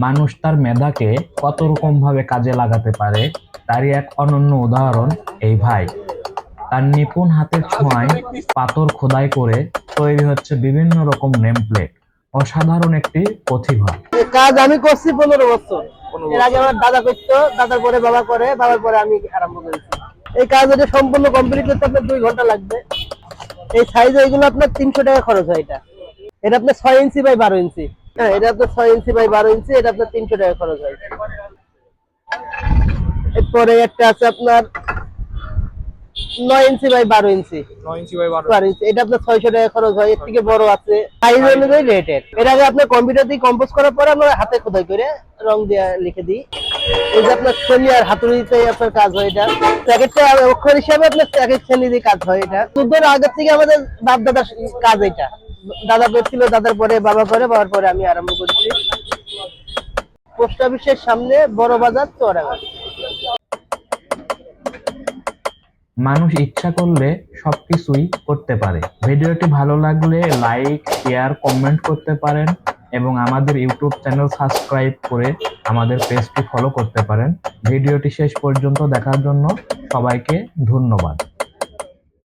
মানুষ তার মেধাকে কত রকম ভাবে কাজে লাগাতে পারে তারই এক অনন্য উদাহরণ এই ভাই। তার নিপুণ হাতের ছোঁয়ায় পাথর খোদাই করে তৈরি হচ্ছে বিভিন্ন রকম নেম প্লেট। অসাধারণ একটি প্রতিভা। এই কাজ আমি করছি 15 বছর। এর আগে আমার দাদা করতো, দাদার পরে বাবা করে, বাবার পরে আমি আরম্ভ করেছি। এই কাজ এটা সম্পূর্ণ কমপ্লিট করতে আপনার 2 ঘন্টা লাগবে। এই সাইজ এগুলো আপনার 300 টাকা খরচ হয়। এটা এটা আপনার 6 ইঞ্চি বাই 12 ইঞ্চি। হ্যাঁ, এটা আপনার 6 ইঞ্চি বাই 12 ইঞ্চি, এটা আপনার 300 টাকা খরচ হয়। এরপরে একটা আছে আপনার 9 ইঞ্চি বাই 12 ইঞ্চি। 12 ইঞ্চি, এটা আপনার 600 টাকা খরচ হয়। এর থেকে বড় আছে, সাইজ অনুযায়ী রেটেড। এর আগে আপনার কম্পিউটার দিয়ে কম্পোজ করার পরে আমরা হাতে খোদাই করে রং দিয়ে লিখে দিই। এই যে আপনার শ্রেণী আর হাতুড়িতে আপনার কাজ হয়। এটা প্যাকেটটা অক্ষর হিসাবে আপনার এক এক শ্রেণী দিয়ে কাজ হয়। এটা 14 আগের থেকে আমাদের বাপ দাদার কাজ। এটা দাদা করছিল, দাদার পরে বাবা করে, বাবার পরে আমি আরম্ভ করছি। পোস্ট অফিসের সামনে, বড় বাজার, চুয়াডাঙ্গা। মানুষ ইচ্ছা করলে সবকিছুই করতে পারে। ভিডিওটি ভালো লাগলে লাইক, শেয়ার, কমেন্ট করতে পারেন এবং আমাদের ইউটিউব চ্যানেল সাবস্ক্রাইব করে আমাদের পেজটি ফলো করতে পারেন। ভিডিওটি শেষ পর্যন্ত দেখার জন্য সবাইকে ধন্যবাদ।